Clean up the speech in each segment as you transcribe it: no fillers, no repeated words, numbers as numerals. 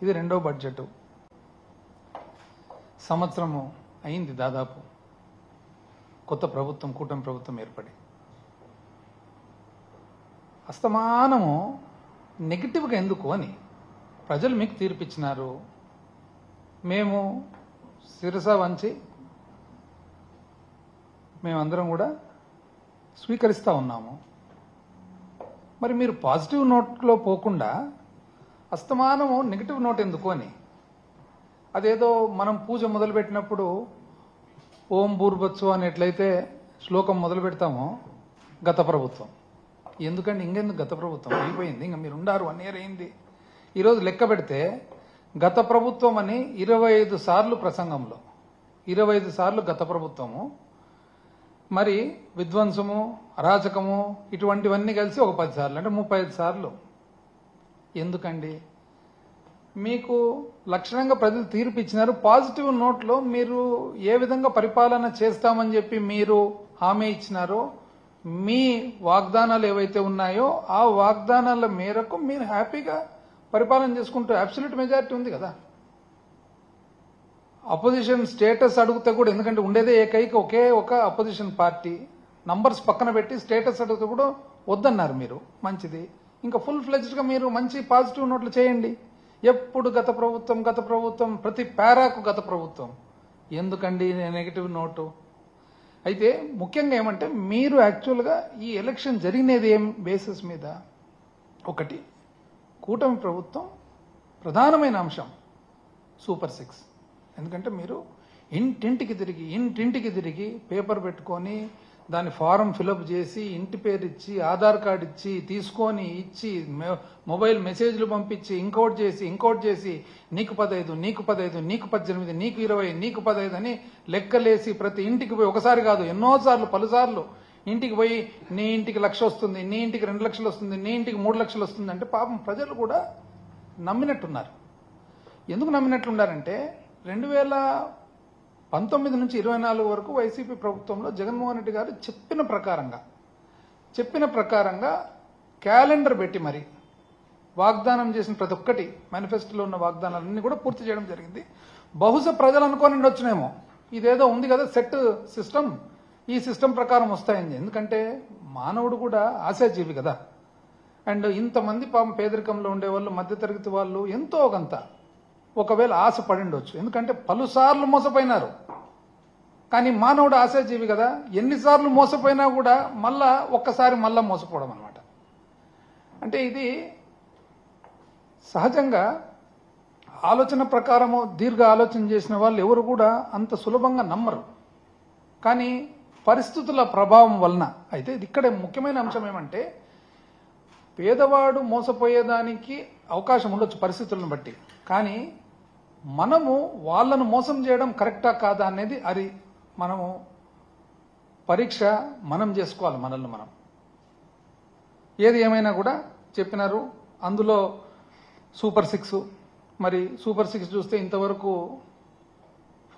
ఇది రెండో బడ్జెట్. సంవత్సరము అయింది దాదాపు కొత్త ప్రభుత్వం, కూటమి ప్రభుత్వం ఏర్పడి. అస్తమానము నెగిటివ్గా ఎందుకు అని ప్రజలు మీకు తీర్పిచ్చినారు. మేము శిరస వంచి మేమందరం కూడా స్వీకరిస్తూ ఉన్నాము. మరి మీరు పాజిటివ్ నోట్లో పోకుండా అస్తమానము నెగిటివ్ నోట్ ఎందుకు అని, అదేదో మనం పూజ మొదలుపెట్టినప్పుడు ఓం భూర్భత్సు అని ఎట్లయితే శ్లోకం మొదలు పెడతామో గత ప్రభుత్వం, ఎందుకంటే ఇంకెందుకు గత ప్రభుత్వం అయిపోయింది, ఇంకా మీరు ఉండారు 1 year అయింది. ఈరోజు లెక్క పెడితే గత ప్రభుత్వం అని 25 సార్లు ప్రసంగంలో 25 సార్లు గత ప్రభుత్వము, మరి విధ్వంసము, అరాచకము ఇటువంటివన్నీ కలిసి ఒక 10 సార్లు, అంటే 35 సార్లు. ఎందుకండి? మీకు లక్షణంగా ప్రజలు తీర్పు ఇచ్చినారు. పాజిటివ్ నోట్లో మీరు ఏ విధంగా పరిపాలన చేస్తామని చెప్పి మీరు హామీ ఇచ్చినారో, మీ వాగ్దానాలు ఏవైతే ఉన్నాయో ఆ వాగ్దానాల మేరకు మీరు హ్యాపీగా పరిపాలన చేసుకుంటూ అబ్సల్యూట్ మెజారిటీ ఉంది కదా. అపోజిషన్ స్టేటస్ అడిగితే కూడా, ఎందుకంటే ఉండేదే ఏకైక ఒకే ఒక అపోజిషన్ పార్టీ, నంబర్స్ పక్కన పెట్టి స్టేటస్ అడిగితే కూడా వద్దన్నారు మీరు. మంచిది, ఇంకా ఫుల్ ఫ్లెజ్డ్గా మీరు మంచి పాజిటివ్ నోట్లు చేయండి. ఎప్పుడు గత ప్రభుత్వం గత ప్రభుత్వం, ప్రతి పారాకు గత ప్రభుత్వం, ఎందుకండి నెగిటివ్ నోటు? అయితే ముఖ్యంగా ఏమంటే మీరు యాక్చువల్గా ఈ ఎలక్షన్ జరిగినది ఏం బేసిస్ మీద? ఒకటి, కూటమి ప్రభుత్వం ప్రధానమైన అంశం సూపర్ 6. ఎందుకంటే మీరు ఇంటింటికి తిరిగి పేపర్ పెట్టుకొని దాని ఫారం ఫిలప్ చేసి ఇంటి పేరు ఇచ్చి ఆధార్ కార్డు ఇచ్చి తీసుకొని ఇచ్చి మొబైల్ మెసేజ్లు పంపించి ఇంకోటి చేసి నీకు 15, నీకు 15, నీకు 18, నీకు 20, నీకు 15 అని లెక్కలేసి ప్రతి ఇంటికి పోయి ఒకసారి కాదు ఎన్నోసార్లు పలుసార్లు ఇంటికి పోయి నీ ఇంటికి 1,00,000 వస్తుంది, నీ ఇంటికి 2 లక్షలు వస్తుంది, నీ ఇంటికి 3 లక్షలు వస్తుంది అంటే పాపం ప్రజలు కూడా నమ్మినట్టున్నారు. ఎందుకు నమ్మినట్లున్నారంటే 2019 నుంచి 24 వరకు వైసీపీ ప్రభుత్వంలో జగన్మోహన్ రెడ్డి గారు చెప్పిన ప్రకారంగా క్యాలెండర్ పెట్టి మరి వాగ్దానం చేసిన ప్రతి ఒక్కటి, మేనిఫెస్టోలో ఉన్న వాగ్దానాలన్నీ కూడా పూర్తి చేయడం జరిగింది. బహుశా ప్రజలు అనుకోని వచ్చునేమో ఇదేదో ఉంది కదా సెట్ సిస్టమ్, ఈ సిస్టమ్ ప్రకారం వస్తాయండి. ఎందుకంటే మానవుడు కూడా ఆశాజీవి కదా. అండ్ ఇంతమంది పాపం పేదరికంలో ఉండేవాళ్ళు, మధ్యతరగతి వాళ్ళు ఎంతో కొంత ఒకవేళ ఆశ పడిండొచ్చు, ఎందుకంటే పలుసార్లు మోసపోయినారు. కానీ మానవుడు ఆశాజీవి కదా, ఎన్నిసార్లు మోసపోయినా కూడా ఒక్కసారి మోసపోవడం అనమాట. అంటే ఇది సహజంగా ఆలోచన ప్రకారము దీర్ఘ ఆలోచన చేసిన వాళ్ళు ఎవరు కూడా అంత సులభంగా నమ్మరు. కానీ పరిస్థితుల ప్రభావం వలన అయితే ఇక్కడే ముఖ్యమైన అంశం ఏమంటే పేదవాడు మోసపోయేదానికి అవకాశం ఉండొచ్చు పరిస్థితులను బట్టి, కానీ మనము వాళ్ళను మోసం చేయడం కరెక్టా కాదా అనేది అది మనము పరీక్ష మనం చేసుకోవాలి మనల్ని మనం. ఏది ఏమైనా కూడా చెప్పినారు అందులో సూపర్ 6. మరి సూపర్ 6 చూస్తే ఇంతవరకు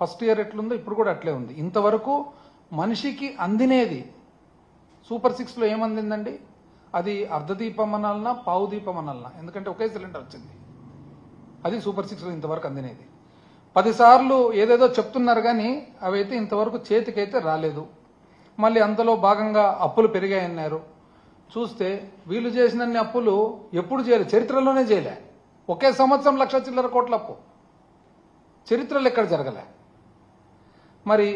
ఫస్ట్ ఇయర్ ఎట్లుందో ఇప్పుడు కూడా అట్లే ఉంది. ఇంతవరకు మనిషికి అందినేది సూపర్ 6లో ఏమందిందండి? అది అర్ధదీపం అనాలనా పావు దీపం అనాలనా, ఎందుకంటే ఒకే సిలిండర్ వచ్చింది. అది సూపర్ 6లో ఇంతవరకు అందినేది. 10 సార్లు ఏదేదో చెప్తున్నారు కానీ అవైతే ఇంతవరకు చేతికైతే రాలేదు. మళ్ళీ అంతలో భాగంగా అప్పులు పెరిగాయన్నారు. చూస్తే వీళ్ళు చేసినన్ని అప్పులు ఎప్పుడు చేయలే, చరిత్రలోనే చేయలే. ఒకే సంవత్సరం 1,00,000 చిల్లర కోట్ల అప్పు చరిత్రలో ఎక్కడ జరగలే. మరి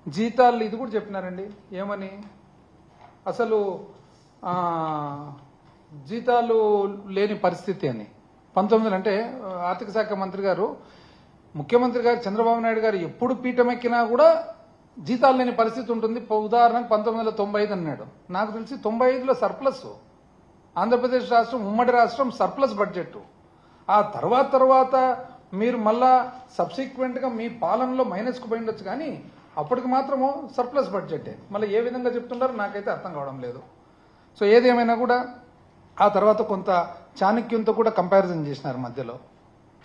జీతాలు ఇది కూడా చెప్పినారండి, ఏమని అసలు జీతాలు లేని పరిస్థితి అని. 19 అంటే ఆర్థిక శాఖ మంత్రి గారు, ముఖ్యమంత్రి గారు చంద్రబాబు నాయుడు గారు ఎప్పుడు పీఠం ఎక్కినా కూడా జీతాలు లేని పరిస్థితి ఉంటుంది. ఉదాహరణకు 1995 అన్నాడు. నాకు తెలిసి 95లో సర్ప్లస్, ఆంధ్రప్రదేశ్ రాష్ట్రం ఉమ్మడి రాష్ట్రం సర్ప్లస్ బడ్జెట్. ఆ తర్వాత మీరు మళ్ళా సబ్సిక్వెంట్ గా మీ పాలనలో మైనస్కు పోయిండొచ్చు, కానీ అప్పటికి మాత్రము సర్ప్లస్ బడ్జెటే. మళ్ళీ ఏ విధంగా చెప్తున్నారో నాకైతే అర్థం కావడం లేదు. సో ఏదేమైనా కూడా ఆ తర్వాత కొంత చాణక్యునితో కూడా కంపారిజన్ చేసినారు మధ్యలో.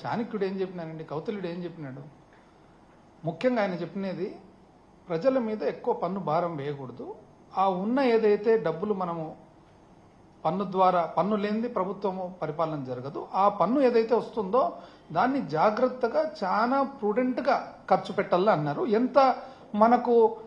చాణక్యుడు ఏం చెప్పినానండి, కౌటిల్యుడు ఏం చెప్పినాడు? ముఖ్యంగా ఆయన చెప్పినది ప్రజల మీద ఎక్కువ పన్ను భారం వేయకూడదు, ఆ ఉన్న ఏదైతే డబ్బులు మనము పన్ను ద్వారా, పన్ను లేనిది ప్రభుత్వము పరిపాలన జరగదు. ఆ పన్ను ఏదైతే వస్తుందో దాన్ని జాగ్రత్తగా చాలా ప్రుడెంట్ గా ఖర్చు పెట్టాలని అన్నారు. ఎంత మనకు